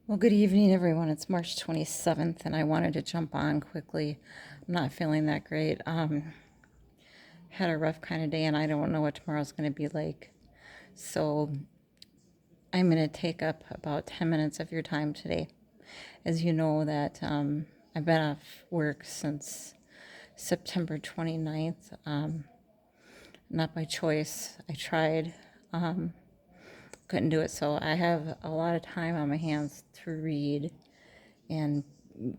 Well, good evening, everyone. It's March 27th, and I wanted to jump on quickly. I'm not feeling that great. Had a rough kind of day, and I don't know what tomorrow's going to be like. So I'm going to take up about 10 minutes of your time today. As you know, that I've been off work since September 29th. Not by choice. I tried, couldn't do it. So I have a lot of time on my hands to read and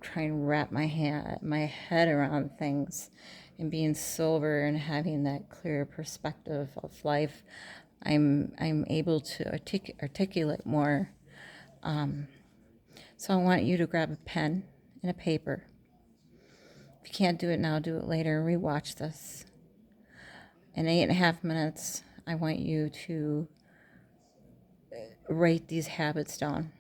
try and wrap my head around things, and being sober and having that clear perspective of life. I'm able to articulate more. So I want you to grab a pen and a paper. If you can't do it now, do it later. Rewatch this. In 8.5 minutes, I want you to write these habits down.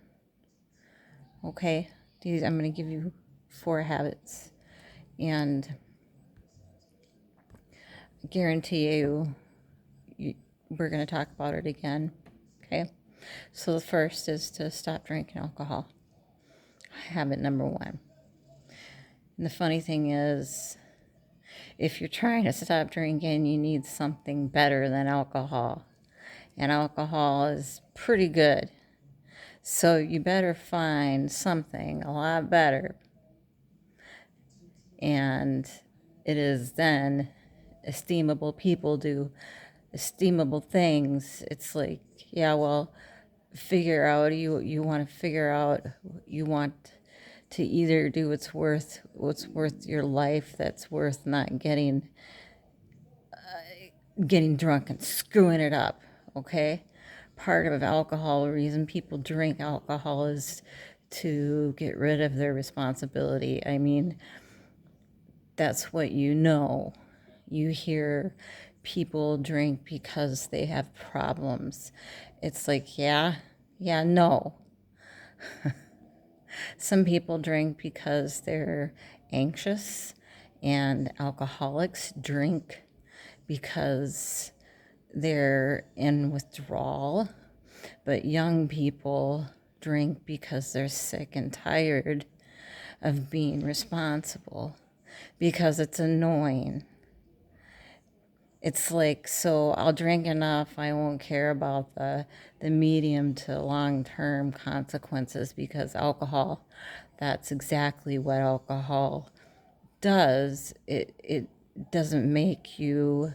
Okay? I'm going to give you 4 habits, and I guarantee we're going to talk about it again. Okay? So the first is to stop drinking alcohol. Habit number 1. And the funny thing is, if you're trying to stop drinking, you need something better than alcohol. And alcohol is pretty good. So you better find something a lot better. And it is then esteemable people do esteemable things. It's like, yeah, well, you want to figure out, you want to either do what's worth your life, that's worth not getting drunk and screwing it up. Okay? Part of alcohol, the reason people drink alcohol is to get rid of their responsibility. I mean, that's what you know. You hear people drink because they have problems. It's like, yeah, no. Some people drink because they're anxious, and alcoholics drink because they're in withdrawal. But young people drink because they're sick and tired of being responsible, because it's annoying. It's like, so I'll drink enough, I won't care about the medium to long term consequences, because alcohol, that's exactly what alcohol does. It doesn't make you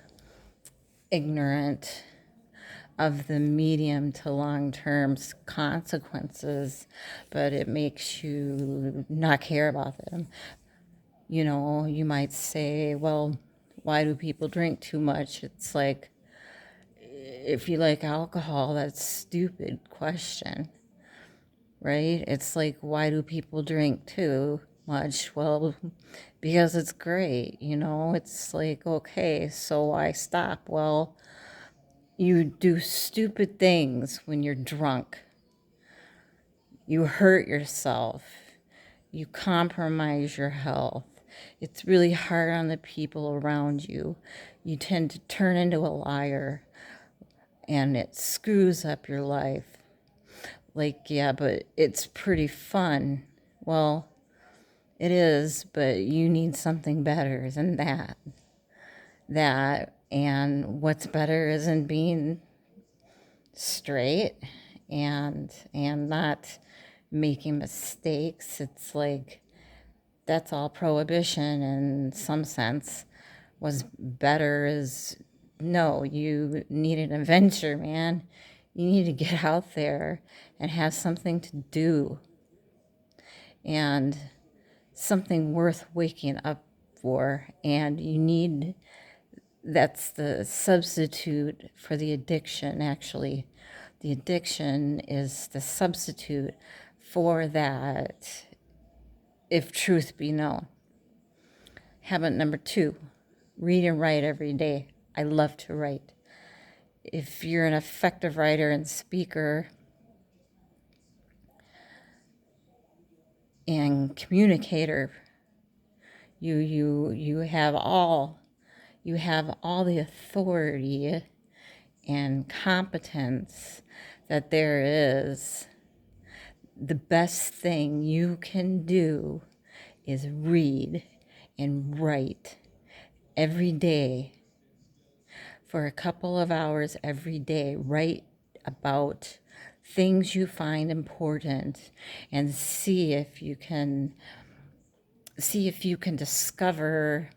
ignorant of the medium to long term consequences, but it makes you not care about them. You know, you might say, well, why do people drink too much? It's like, if you like alcohol, that's a stupid question, right? It's like, why do people drink too much? Well, because it's great, you know? It's like, okay, so why stop? Well, you do stupid things when you're drunk. You hurt yourself. You compromise your health. It's really hard on the people around you. You tend to turn into a liar, and it screws up your life. Like, yeah, but it's pretty fun. Well, it is, but you need something better than that. And what's better isn't being straight and not making mistakes. It's like, that's all prohibition in some sense. Was better is, no, you need an adventure, man. You need to get out there and have something to do, and something worth waking up for. And that's the substitute for the addiction, actually. The addiction is the substitute for that, if truth be known. Habit number 2, read and write every day. I love to write. If you're an effective writer and speaker and communicator, you have all the authority and competence that there is. the best thing you can do is read and write every day for a couple of hours every day. Write about things you find important and see if you can discover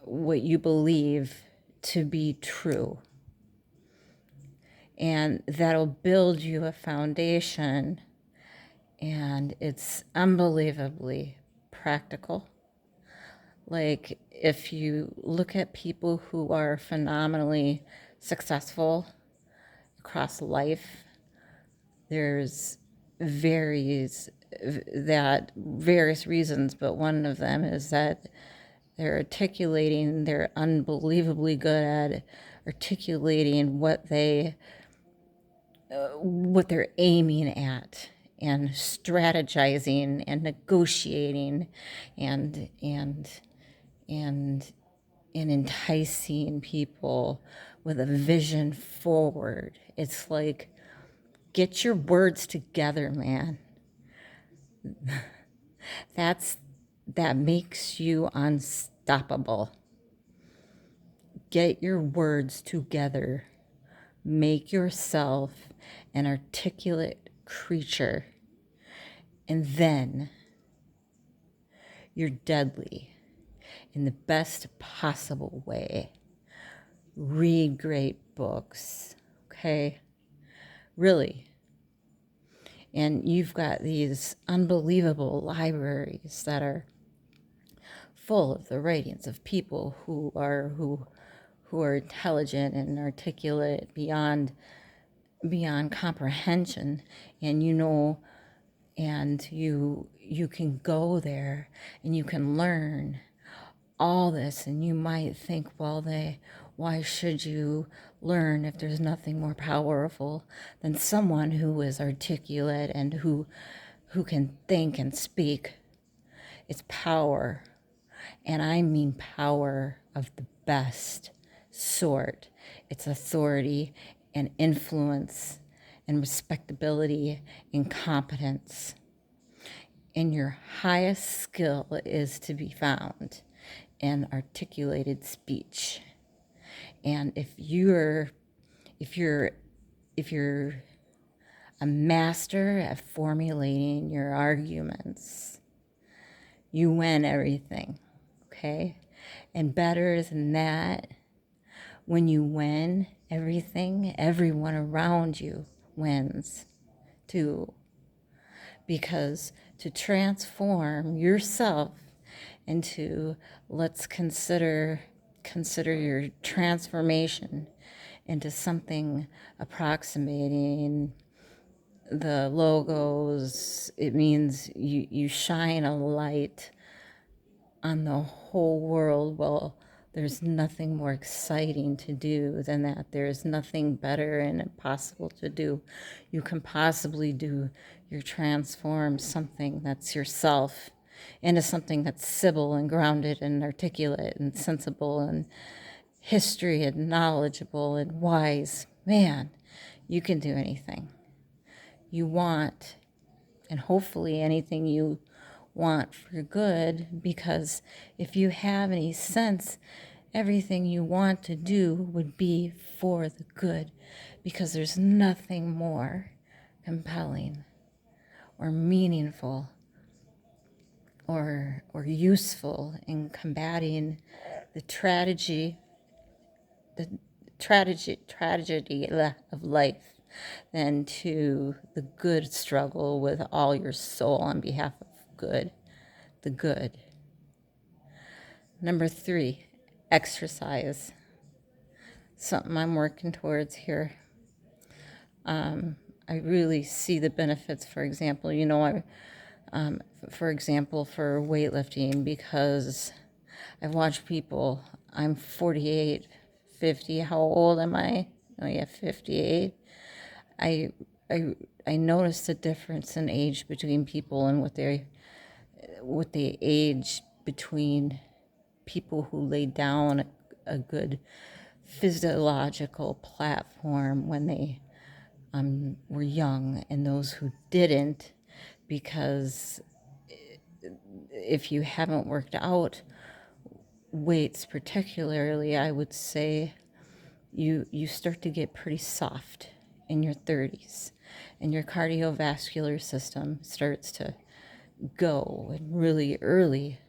what you believe to be true. And that'll build you a foundation, and it's unbelievably practical. Like, if you look at people who are phenomenally successful across life, there's various reasons, but one of them is that they're unbelievably good at articulating what they're aiming at, and strategizing and negotiating and enticing people with a vision forward. It's like, get your words together, man. That makes you unstoppable. Get your words together. Make yourself an articulate creature, and then you're deadly in the best possible way. Read great books, okay? Really. And you've got these unbelievable libraries that are full of the writings of people who are intelligent and articulate beyond comprehension. And you can go there and you can learn all this, and you might think, well, why should you learn if there's nothing more powerful than someone who is articulate and who can think and speak? It's power, and I mean power of the best sort. It's authority and influence and respectability and competence. And your highest skill is to be found in articulated speech. And if you're a master at formulating your arguments, you win everything, okay? And better than that, when you win everything, everyone around you wins too. Because to transform yourself into, let's consider your transformation into something approximating the logos. It means you shine a light on the whole world. Well, there's nothing more exciting to do than that. There's nothing better and impossible to do. You can possibly do your transform something that's yourself into something that's civil and grounded and articulate and sensible and history and knowledgeable and wise. Man, you can do anything you want, and hopefully anything you want for good, because if you have any sense, everything you want to do would be for the good, because there's nothing more compelling or meaningful or useful in combating the tragedy of life than to the good struggle with all your soul on behalf of the good. Number 3, exercise. Something I'm working towards here. I really see the benefits. For example, for weightlifting, because I've watched people. I'm 48, 50. How old am I? Oh yeah, 58. I noticed the difference in age between people and what they age between people who lay down a good physiological platform when they were young, and those who didn't, because if you haven't worked out weights particularly, I would say you start to get pretty soft in your 30s, and your cardiovascular system starts to go and really early.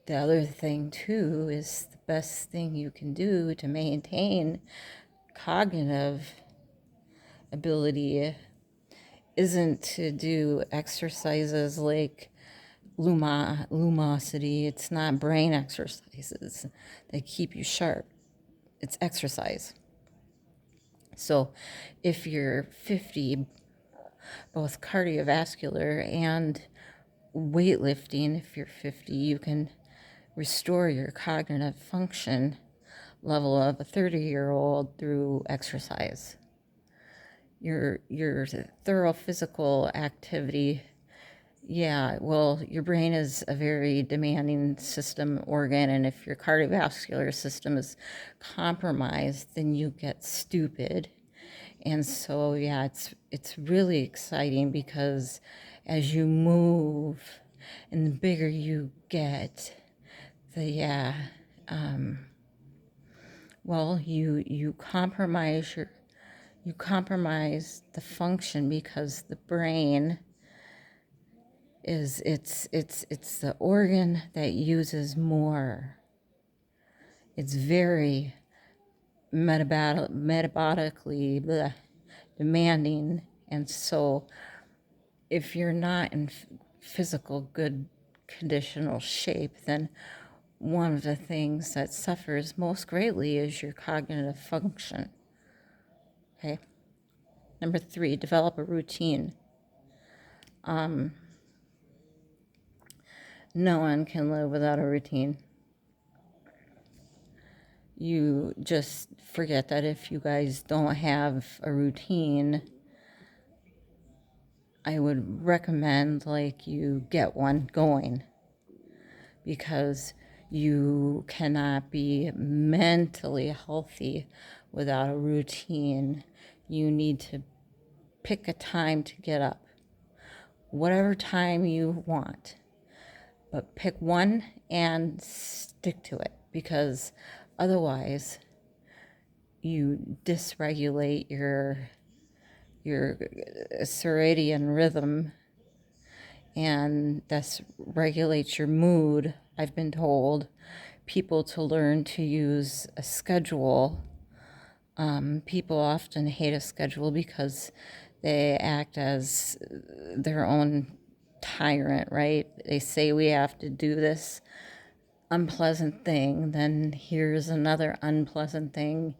The other thing too is the best thing you can do to maintain cognitive ability isn't to do exercises like lumosity. It's not brain exercises that keep you sharp. It's exercise. So if you're 50, both cardiovascular and weightlifting, if you're 50, you can restore your cognitive function level of a 30-year-old through exercise. Your thorough physical activity, yeah, well, your brain is a very demanding system organ, and if your cardiovascular system is compromised, then you get stupid. And so, yeah, it's really exciting because as you move and the bigger you get, well, you compromise the function, because the brain is it's the organ that uses more. It's very metabolically demanding, and so if you're not in physical good conditional shape, then one of the things that suffers most greatly is your cognitive function. Okay. Number 3, develop a routine. No one can live without a routine. You just forget that if you guys don't have a routine, I would recommend you get one going, because you cannot be mentally healthy without a routine. You need to pick a time to get up, whatever time you want, but pick one and stick to it, because otherwise you dysregulate your circadian rhythm, and that regulates your mood. I've been told people to learn to use a schedule. People often hate a schedule because they act as their own tyrant, right? They say we have to do this unpleasant thing, then here's another unpleasant thing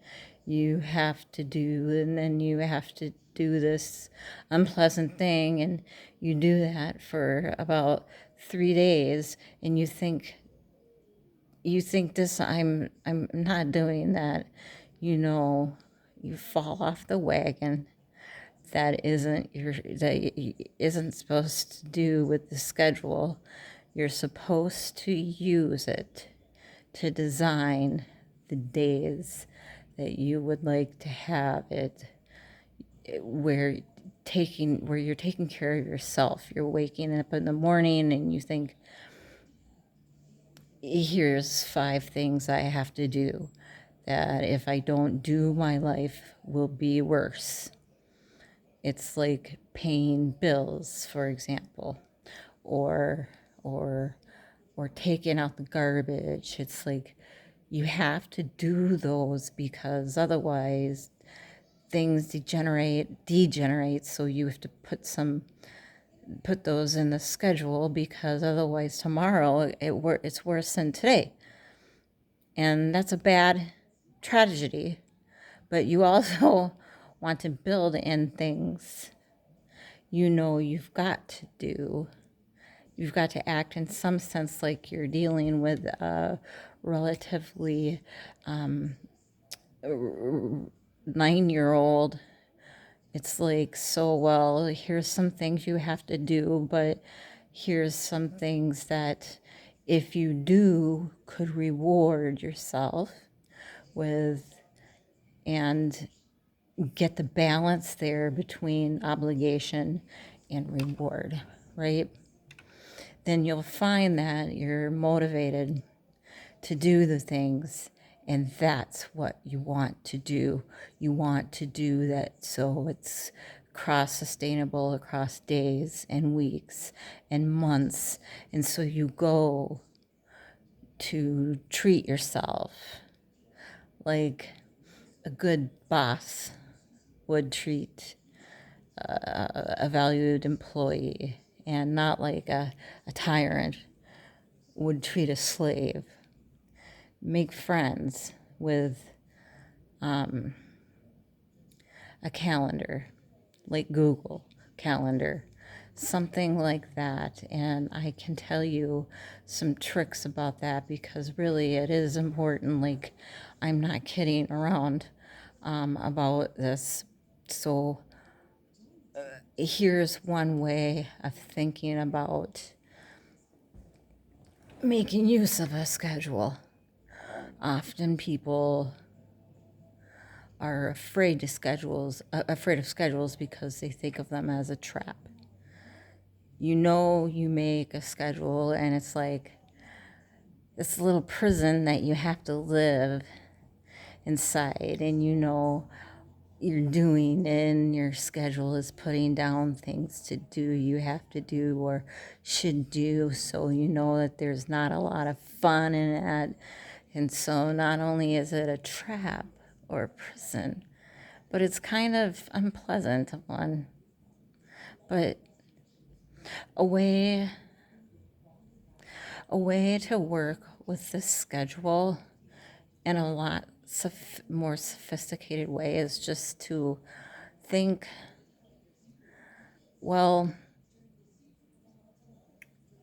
you have to do, and then you have to do this unpleasant thing, and you do that for about 3 days, and you think this, I'm not doing that. You fall off the wagon. That isn't supposed to do with the schedule. You're supposed to use it to design the days that you would like to have it, where you're taking care of yourself. You're waking up in the morning and you think, here's 5 things I have to do that if I don't do, my life will be worse. It's like paying bills, for example, or taking out the garbage. It's like you have to do those, because otherwise things degenerate. So you have to put those in the schedule, because otherwise tomorrow it's worse than today. And that's a bad tragedy. But you also want to build in things you've got to do. You've got to act in some sense like you're dealing with a relatively 9-year-old. It's like, so, well, here's some things you have to do, but here's some things that if you do could reward yourself with, and get the balance there between obligation and reward, right? Then you'll find that you're motivated to do the things, and that's what you want to do. You want to do that so it's cross sustainable across days and weeks and months. And so you go to treat yourself like a good boss would treat a valued employee, and not like a tyrant would treat a slave. Make friends with a calendar, like Google Calendar, something like that. And I can tell you some tricks about that, because really it is important. Like, I'm not kidding around about this. So here's one way of thinking about making use of a schedule. Often people are afraid of schedules because they think of them as a trap. You know, you make a schedule and it's like this little prison that you have to live inside, and you know you're doing, and your schedule is putting down things to do, you have to do or should do, so you know that there's not a lot of fun in it. And so not only is it a trap or a prison, but it's kind of unpleasant one. But a way to work with this schedule in a lot more sophisticated way is just to think, well,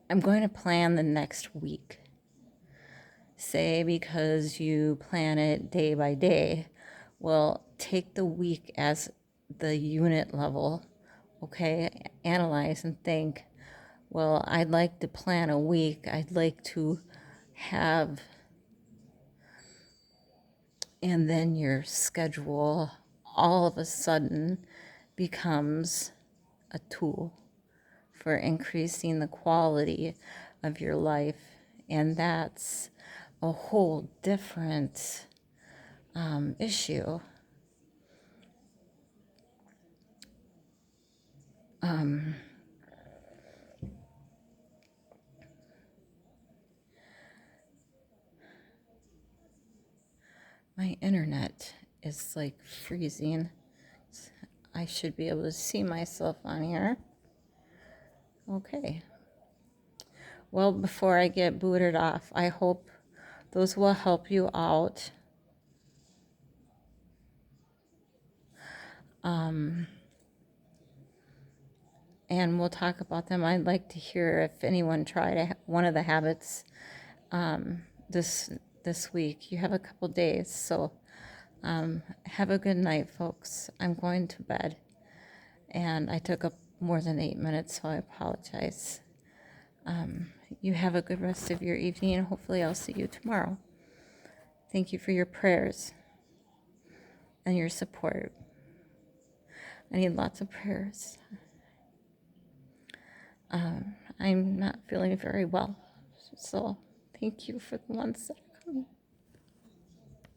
I'm going to plan the next week. Say, because you plan it day by day, well, take the week as the unit level, okay? Analyze and think, well, I'd like to plan a week. I'd like to have, and then your schedule all of a sudden becomes a tool for increasing the quality of your life. And that's a whole different issue. My internet is like freezing. I should be able to see myself on here. Okay. Well, before I get booted off, I hope those will help you out. And we'll talk about them. I'd like to hear if anyone tried one of the habits this week. You have a couple days, so have a good night, folks. I'm going to bed, and I took up more than 8 minutes, so I apologize. You have a good rest of your evening, and hopefully I'll see you tomorrow. Thank you for your prayers and your support. I need lots of prayers. I'm not feeling very well, so thank you for the ones that are coming.